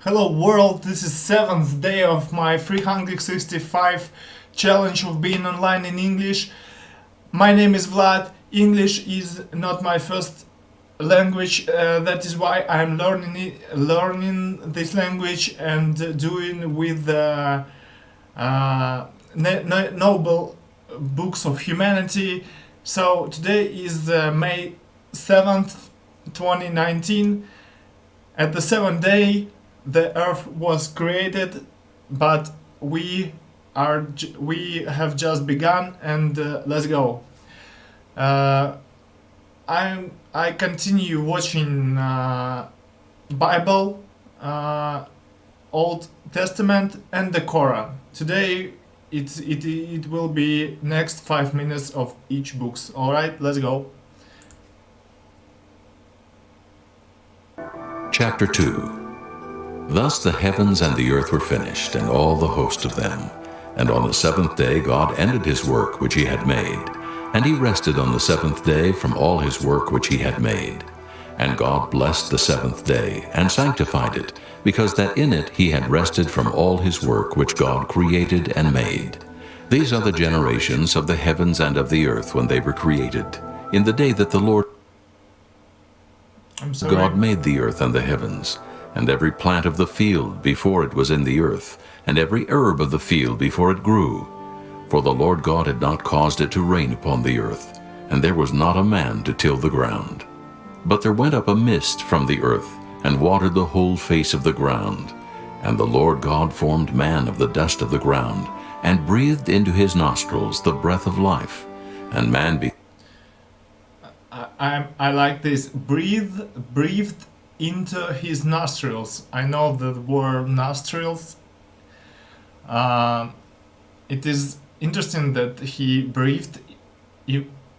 Hello world, this is 7th day of my 365 challenge of being online in English. My name is Vlad. English is not my first language, that is why I'm learning this language and doing with the noble books of humanity. So today is May 7th, 2019. At the 7th day, the Earth was created, but we have just begun, and let's go. I continue watching Bible, Old Testament, and the Quran. Today it will be next 5 minutes of each books. All right, let's go. Chapter 2. Thus the heavens and the earth were finished, and all the host of them. And on the seventh day God ended his work which he had made. And he rested on the seventh day from all his work which he had made. And God blessed the seventh day, and sanctified it, because that in it he had rested from all his work which God created and made. These are the generations of the heavens and of the earth when they were created, in the day that the Lord God made the earth and the heavens, and every plant of the field before it was in the earth, and every herb of the field before it grew. For the Lord God had not caused it to rain upon the earth, and there was not a man to till the ground. But there went up a mist from the earth, and watered the whole face of the ground. And the Lord God formed man of the dust of the ground, and breathed into his nostrils the breath of life, and man became. I like this. Breathed into his nostrils. I know the word nostrils. It is interesting that he breathed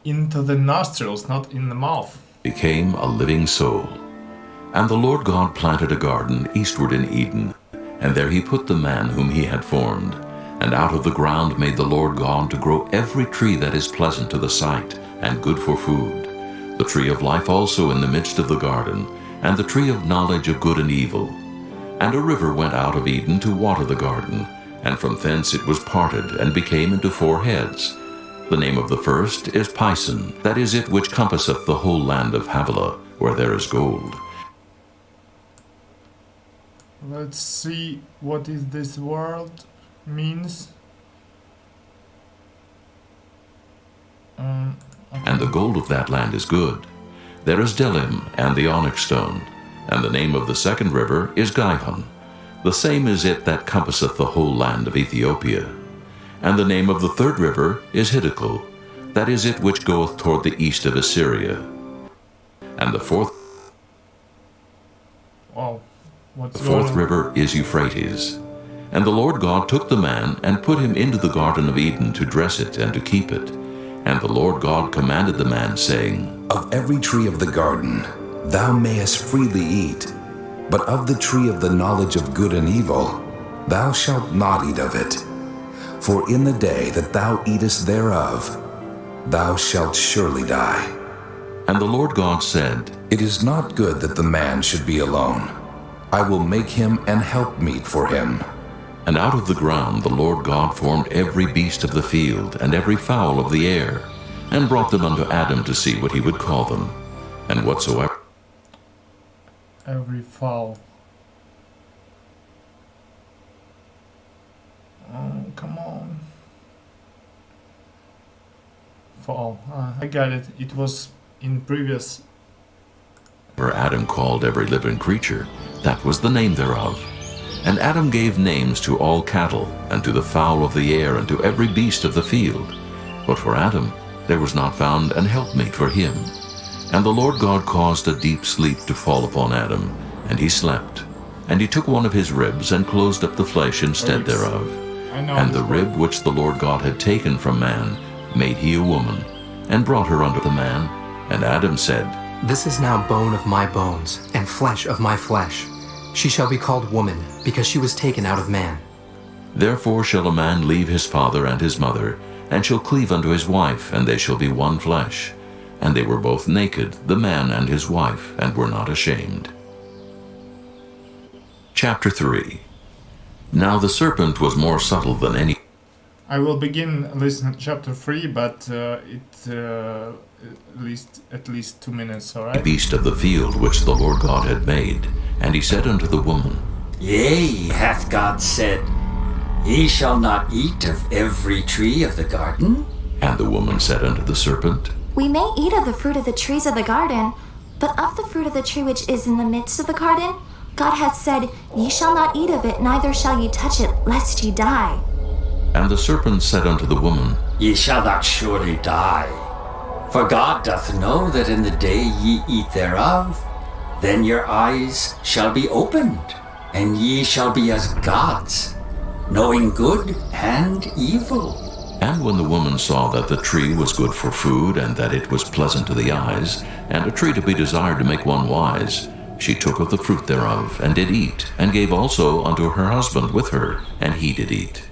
into the nostrils, not in the mouth. Became a living soul. And the Lord God planted a garden eastward in Eden, and there he put the man whom he had formed. And out of the ground made the Lord God to grow every tree that is pleasant to the sight, and good for food. The tree of life also in the midst of the garden, and the tree of knowledge of good and evil. And a river went out of Eden to water the garden, and from thence it was parted, and became into 4 heads. The name of the first is Pison, that is it which compasseth the whole land of Havilah, where there is gold. Let's see what is this word means. Okay. And the gold of that land is good. There is Delim and the onyx stone, and the name of the second river is Gihon. The same is it that compasseth the whole land of Ethiopia. And the name of the third river is Hiddekel, that is it which goeth toward the east of Assyria. And the fourth river is Euphrates. And the Lord God took the man, and put him into the garden of Eden to dress it and to keep it. And the Lord God commanded the man, saying, Of every tree of the garden thou mayest freely eat, but of the tree of the knowledge of good and evil thou shalt not eat of it. For in the day that thou eatest thereof thou shalt surely die. And the Lord God said, It is not good that the man should be alone. I will make him an helpmeet for him. And out of the ground the Lord God formed every beast of the field, and every fowl of the air, and brought them unto Adam to see what he would call them. And whatsoever every fowl. Oh, come on. Fowl. I got it. It was in previous. where Adam called every living creature, that was the name thereof. And Adam gave names to all cattle, and to the fowl of the air, and to every beast of the field. But for Adam there was not found an helpmate for him. And the Lord God caused a deep sleep to fall upon Adam, and he slept. And he took one of his ribs, and closed up the flesh instead thereof. And the rib which the Lord God had taken from man made he a woman, and brought her unto the man. And Adam said, This is now bone of my bones, and flesh of my flesh. She shall be called woman, because she was taken out of man. Therefore shall a man leave his father and his mother, and shall cleave unto his wife, and they shall be one flesh. And they were both naked, the man and his wife, and were not ashamed. Chapter 3. Now the serpent was more subtle than any I will begin listening chapter 3, but at least 2 minutes, alright? beast of the field which the Lord God had made. And he said unto the woman, Yea, hath God said, Ye shall not eat of every tree of the garden? And the woman said unto the serpent, We may eat of the fruit of the trees of the garden, but of the fruit of the tree which is in the midst of the garden, God hath said, Ye shall not eat of it, neither shall ye touch it, lest ye die. And the serpent said unto the woman, Ye shall not surely die. For God doth know that in the day ye eat thereof, then your eyes shall be opened, and ye shall be as gods, knowing good and evil. And when the woman saw that the tree was good for food, and that it was pleasant to the eyes, and a tree to be desired to make one wise, she took of the fruit thereof, and did eat, and gave also unto her husband with her, and he did eat.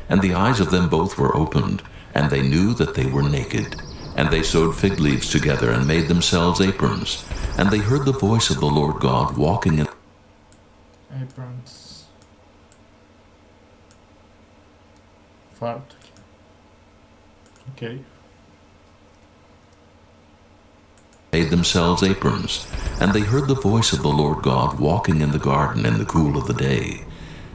And the eyes of them both were opened, and they knew that they were naked. And they sewed fig leaves together, and made themselves aprons. And they heard the voice of the Lord God walking in Aprons. Fart. Okay. made themselves aprons. And they heard the voice of the Lord God walking in the garden in the cool of the day.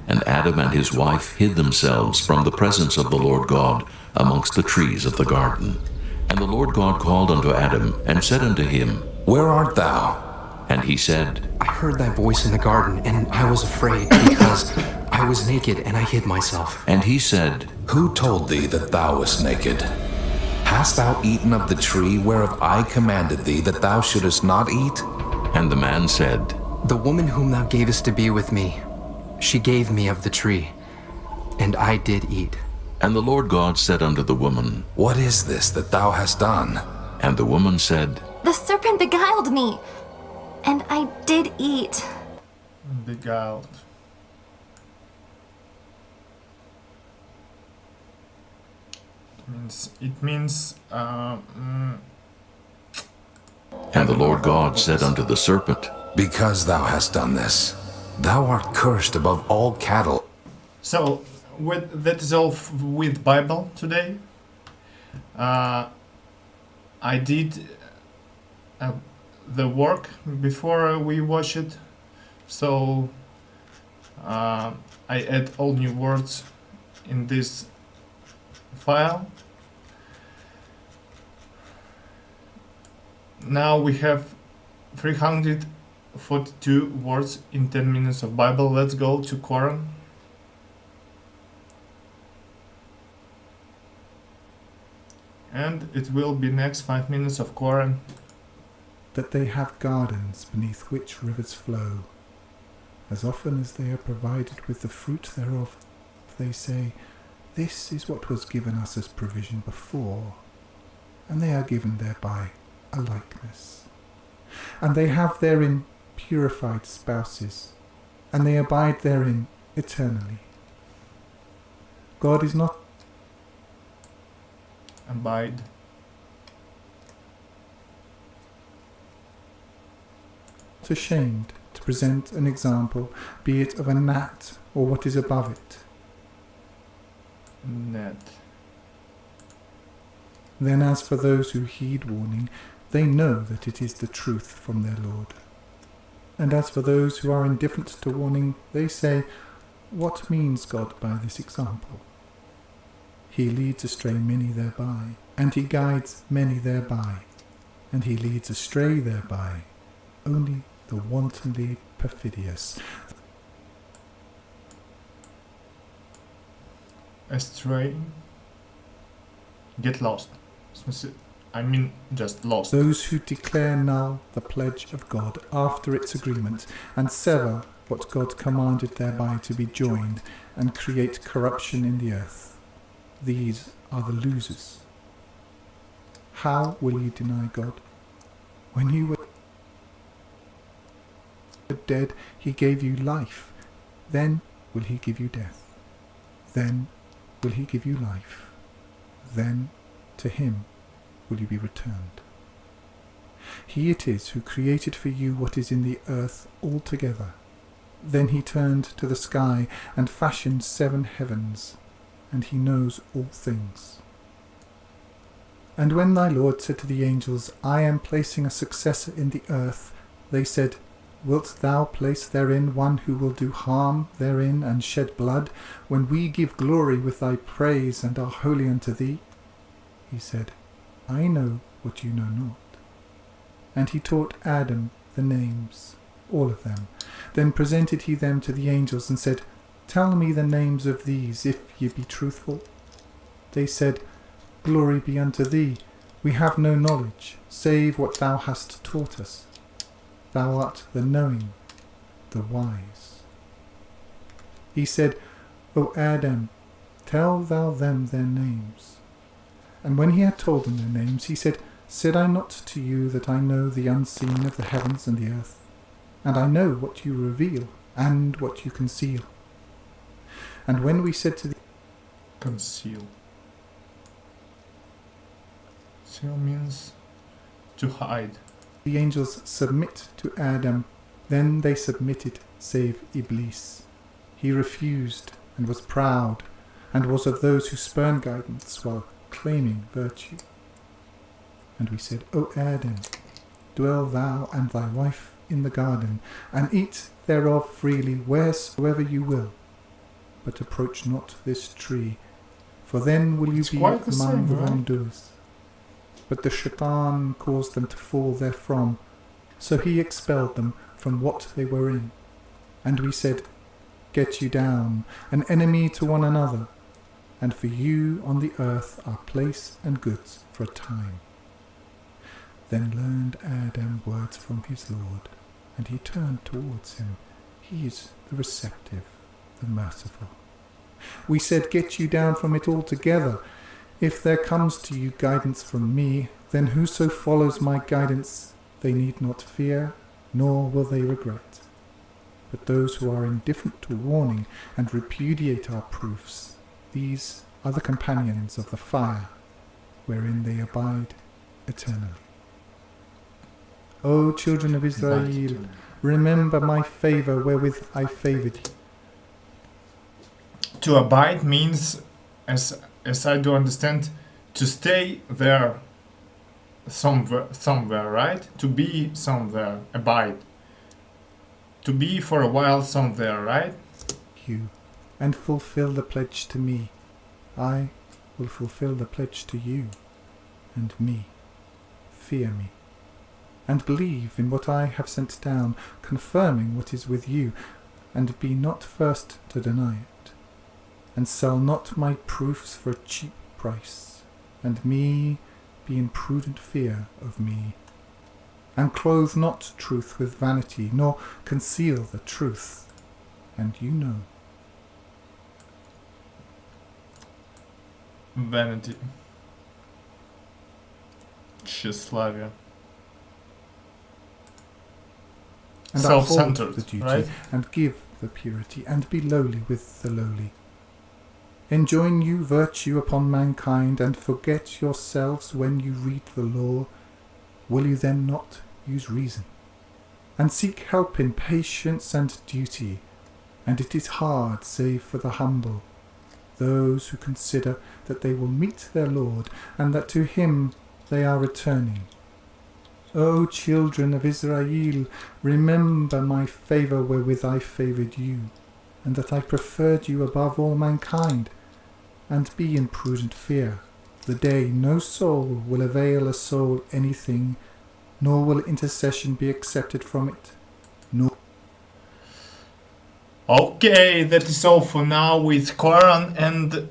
And Adam and his wife hid themselves from the presence of the Lord God amongst the trees of the garden. And the Lord God called unto Adam, and said unto him, Where art thou? And he said, I heard thy voice in the garden, and I was afraid, because I was naked, and I hid myself. And he said, Who told thee that thou wast naked? Hast thou eaten of the tree whereof I commanded thee that thou shouldest not eat? And the man said, The woman whom thou gavest to be with me, she gave me of the tree, and I did eat. And the Lord God said unto the woman, What is this that thou hast done? And the woman said, The serpent beguiled me, and I did eat. Beguiled. It means And the Lord God said unto the serpent, Because thou hast done this, thou art cursed above all cattle. so. That is all with Bible today. I did the work before we watch it, so I add all new words in this file. Now we have 342 words in 10 minutes of Bible. Let's go to Quran. And it will be next 5 minutes of Quran. That they have gardens beneath which rivers flow. As often as they are provided with the fruit thereof, they say, This is what was given us as provision before, and they are given thereby a likeness. And they have therein purified spouses, and they abide therein eternally. God is not Abide. ashamed to present an example, be it of a gnat or what is above it. Net. Then as for those who heed warning, they know that it is the truth from their Lord. And as for those who are indifferent to warning, they say, What means God by this example? He leads astray many thereby, and he guides many thereby, and he leads astray thereby only the wantonly perfidious. Astray. Get lost. I mean, just lost. Those who declare null the pledge of God after its agreement, and sever what God commanded thereby to be joined, and create corruption in the earth. These are the losers. How will you deny God? When you were dead, he gave you life. Then will he give you death. Then will he give you life. Then to him will you be returned. He it is who created for you what is in the earth altogether, Then he turned to the sky and fashioned 7 heavens, and he knows all things. And when thy Lord said to the angels, I am placing a successor in the earth, they said, Wilt thou place therein one who will do harm therein and shed blood, when we give glory with thy praise and are holy unto thee? He said, I know what you know not. And he taught Adam the names, all of them. Then presented he them to the angels and said, Tell me the names of these, if ye be truthful. They said, Glory be unto thee. We have no knowledge, save what thou hast taught us. Thou art the knowing, the wise. He said, O Adam, tell thou them their names. And when he had told them their names, he said, Said I not to you that I know the unseen of the heavens and the earth? And I know what you reveal, and what you conceal. And when we said to the Conceal. Conceal means to hide. The angels submit to Adam, then they submitted, save Iblis. He refused and was proud, and was of those who spurn guidance while claiming virtue. And we said, O Adam, dwell thou and thy wife in the garden, and eat thereof freely wheresoever you will, but approach not this tree, for then will you It's be quite the among same, the right? wrongdoers. But the shaitan caused them to fall therefrom, so he expelled them from what they were in. And we said, Get you down, an enemy to one another, and for you on the earth are place and goods for a time. Then learned Adam words from his Lord, and he turned towards him. He is the receptive, the merciful. We said, Get you down from it altogether. If there comes to you guidance from me, then whoso follows my guidance, they need not fear, nor will they regret. But those who are indifferent to warning and repudiate our proofs, these are the companions of the fire, wherein they abide eternally. O children of Israel, remember my favour wherewith I favoured you. To abide means, as I do understand, to stay there somewhere, right? To be somewhere, abide. To be for a while somewhere, right? You, and fulfill the pledge to me. I will fulfill the pledge to you, and me. Fear me, and believe in what I have sent down, confirming what is with you, and be not first to deny it. And sell not my proofs for a cheap price, and me be in prudent fear of me. And clothe not truth with vanity, nor conceal the truth, and you know. Vanity. Tщеславие. And uphold Self-centered, the duty, right? and give the purity, and be lowly with the lowly. Enjoin you virtue upon mankind, and forget yourselves when you read the law. Will you then not use reason? And seek help in patience and duty, and it is hard save for the humble, those who consider that they will meet their Lord, and that to him they are returning. O children of Israel, remember my favour wherewith I favoured you, and that I preferred you above all mankind, and be in prudent fear. The day no soul will avail a soul anything, nor will intercession be accepted from it, nor... Okay, that is all for now with Quran, and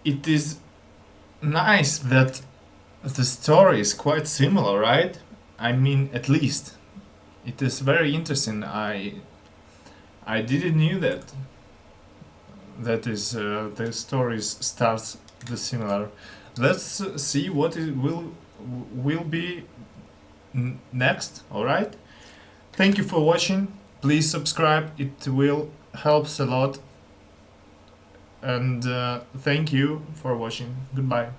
it is nice that the story is quite similar, right? I mean, at least it is very interesting. I didn't knew that. That is, the stories starts the similar. Let's see what it will be next. All right. Thank you for watching. Please subscribe. It will helps a lot. And thank you for watching. Goodbye.